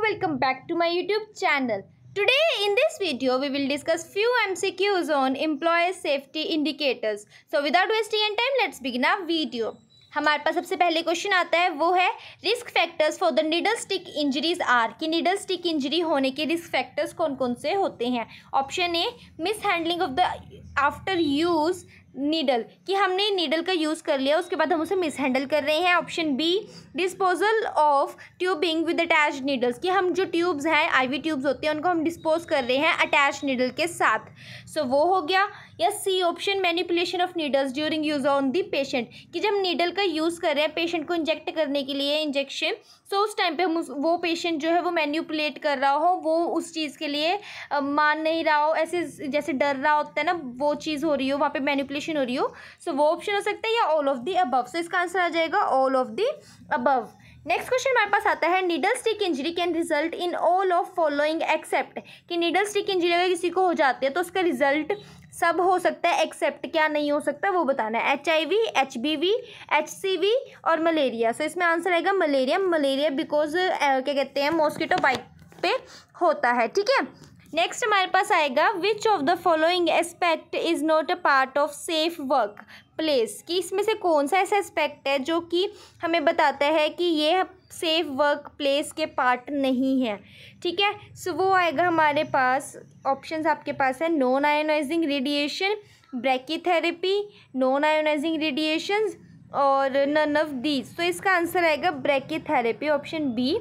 welcome back to my YouTube channel. Today in this video we will discuss few MCQs on employee safety indicators. So without wasting any time, let's begin our video. हमारे पास सबसे पहले question आता है, वो है risk factors for the needle stick injuries are, कि needle stick injury होने के रिस्क फैक्टर्स कौन कौन से होते हैं. Option A, mishandling of the after use needle, कि हमने नीडल का यूज़ कर लिया उसके बाद हम उसे मिस हैंडल कर रहे हैं. Option B, disposal of tubing with attached needles, कि हम जो ट्यूब्स हैं आईवी ट्यूब्स होते हैं उनको हम डिस्पोज कर रहे हैं अटैच नीडल के साथ. सो वो हो गया. या C option, manipulation of needles during use on the patient, कि जब नीडल का यूज़ कर रहे हैं पेशेंट को इंजेक्ट करने के लिए इंजेक्शन, सो उस टाइम पे हम वो पेशेंट जो है वो मैनिपुलेट कर रहा हो, वो उस चीज़ के लिए मान नहीं रहा हो, ऐसे जैसे डर रहा होता है ना, वो चीज़ हो रही हो, वहाँ पे मैनिपुलेशन हो रही हो. सो वो ऑप्शन हो सकता है, या ऑल ऑफ दी अबव. सो इसका आंसर आ जाएगा all of the above. Next question हमारे पास आता है, needle stick injury can result in all of following except, कि नीडल स्टिक इंजरी अगर किसी को हो जाती है तो उसका रिजल्ट सब हो सकता है एक्सेप्ट क्या नहीं हो सकता वो बताना है. HIV, HBV, HCV और मलेरिया. सो इसमें आंसर आएगा मलेरिया. मलेरिया बिकॉज क्या कहते हैं मॉस्किटो बाइट पे होता है. ठीक है. नेक्स्ट हमारे पास आएगा, which of the following aspect is not a part of safe work place, कि इसमें से कौन सा ऐसा एस्पेक्ट है जो कि हमें बताता है कि ये सेफ वर्क प्लेस के पार्ट नहीं है. ठीक है. सो वो आएगा हमारे पास, ऑप्शंस आपके पास है, non ionizing radiation, brachytherapy, non ionizing radiations और नन ऑफ दीज. तो इसका आंसर आएगा ब्रैकीथेरेपी, ऑप्शन बी.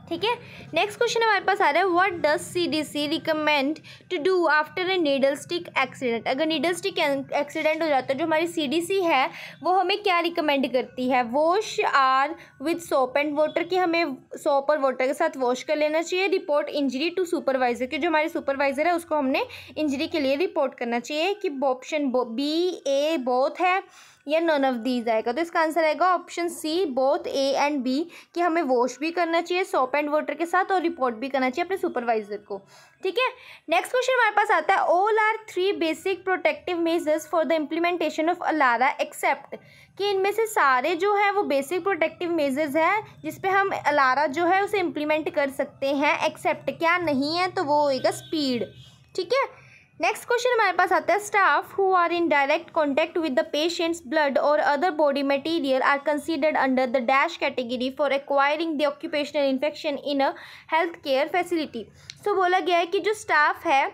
ठीक है. नेक्स्ट क्वेश्चन हमारे पास आ रहा है, what does CDC recommend to do after a needle stick accident, अगर नीडल स्टिक एक्सीडेंट हो जाता है जो हमारी CDC है वो हमें क्या रिकमेंड करती है. Wash are with soap and water, कि हमें सोप और वाटर के साथ वॉश कर लेना चाहिए. रिपोर्ट इंजरी टू सुपरवाइजर, कि जो हमारे सुपरवाइजर है उसको हमने इंजरी के लिए रिपोर्ट करना चाहिए. कि ऑप्शन बी, ए बोथ है, या नन ऑफ दीज आएगा. तो इसका आंसर आएगा option C, both A and B, कि हमें वॉश भी करना चाहिए सोप एंड वाटर के साथ और रिपोर्ट भी करना चाहिए अपने सुपरवाइजर को. ठीक है. नेक्स्ट क्वेश्चन हमारे पास आता है, all are 3 basic protective measures for the implementation of ALARA except, कि इनमें से सारे जो है वो बेसिक प्रोटेक्टिव मेजर्स हैं जिसपे हम अलारा जो है उसे इम्प्लीमेंट कर सकते हैं, एक्सेप्ट क्या नहीं है, तो वो होएगा स्पीड. ठीक है. नेक्स्ट क्वेश्चन हमारे पास आता है, staff who are in direct contact with the patients blood और other body material are considered under the dash category for acquiring the occupational infection in a health care facility. So बोला गया है कि जो स्टाफ है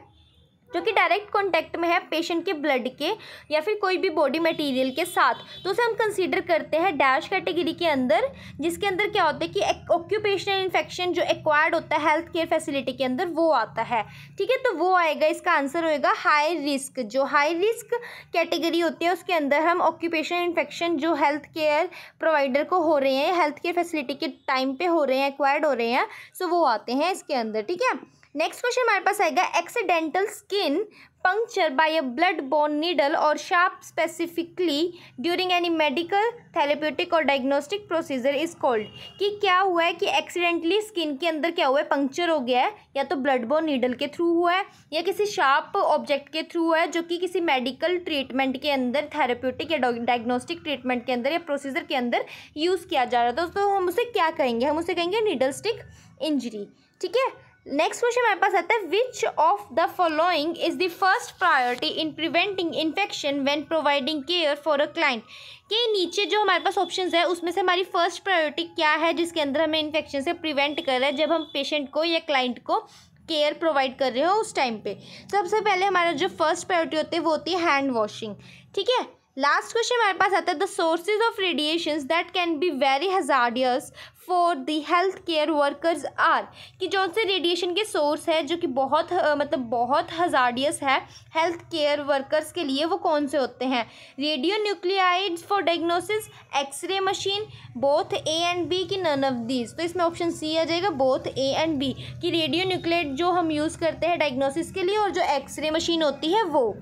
जो कि direct contact में है पेशेंट के ब्लड के या फिर कोई भी बॉडी मटेरियल के साथ, तो उसे हम कंसीडर करते हैं डैश कैटेगरी के अंदर, जिसके अंदर क्या होता है कि ऑक्यूपेशनल इन्फेक्शन जो एक्वायर्ड होता है हेल्थ केयर फैसिलिटी के अंदर वो आता है. ठीक है. तो वो आएगा, इसका आंसर होएगा हाई रिस्क. जो हाई रिस्क कैटेगरी होती है उसके अंदर हम ऑक्यूपेशनल इन्फेक्शन जो हेल्थ केयर प्रोवाइडर को हो रहे हैं, हेल्थ केयर फैसिलिटी के टाइम पे हो रहे हैं, एक्वायर्ड हो रहे हैं, सो वो आते हैं इसके अंदर. ठीक है. नेक्स्ट क्वेश्चन हमारे पास आएगा, accidental skin puncture by a blood borne needle और sharp specifically during any medical therapeutic और डायग्नोस्टिक प्रोसीजर इज कॉल्ड, कि क्या हुआ है कि एक्सीडेंटली स्किन के अंदर क्या हुआ है, पंक्चर हो गया है, या तो ब्लड बोर्न नीडल के थ्रू हुआ है या किसी शार्प ऑब्जेक्ट के थ्रू हुआ है जो कि किसी मेडिकल ट्रीटमेंट के अंदर, थेरेप्यूटिक या डायग्नोस्टिक ट्रीटमेंट के अंदर या प्रोसीजर के अंदर यूज़ किया जा रहा था, तो हम उसे क्या कहेंगे, हम उसे कहेंगे नीडल स्टिक इंजरी. ठीक है. नेक्स्ट क्वेश्चन हमारे पास आता है, which of the following is the first priority in preventing infection when providing care for a client, कि नीचे जो हमारे पास ऑप्शंस है उसमें से हमारी फर्स्ट प्रायोरिटी क्या है जिसके अंदर हमें इन्फेक्शन से प्रिवेंट कर रहा है जब हम पेशेंट को या क्लाइंट को केयर प्रोवाइड कर रहे हो उस टाइम पे. सबसे पहले हमारा जो फर्स्ट प्रायोरिटी होती है वो होती है हैंड वॉशिंग. ठीक है. लास्ट क्वेश्चन हमारे पास आता है, the sources of radiations that can be very hazardous for the health care workers are, कि जो से रेडिएशन के सोर्स है जो कि बहुत बहुत हजार्डियस है हेल्थ केयर वर्कर्स के लिए, वो कौन से होते हैं. Radionuclides for diagnosis, x-ray machine, both A and B, की नन ऑफ दीज. तो इसमें ऑप्शन सी आ जाएगा, बोथ ए एंड बी, कि रेडियो न्यूक्लियाइड जो हम यूज़ करते हैं डायग्नोसिस के लिए और जो एक्सरे मशीन होती है वो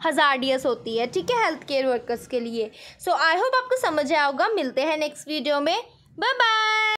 हजार्डियस होती है. ठीक है. हेल्थ केयर वर्कर्स के लिए. सो आई होप आपको समझ आया होगा. मिलते हैं नेक्स्ट वीडियो में. Bye bye.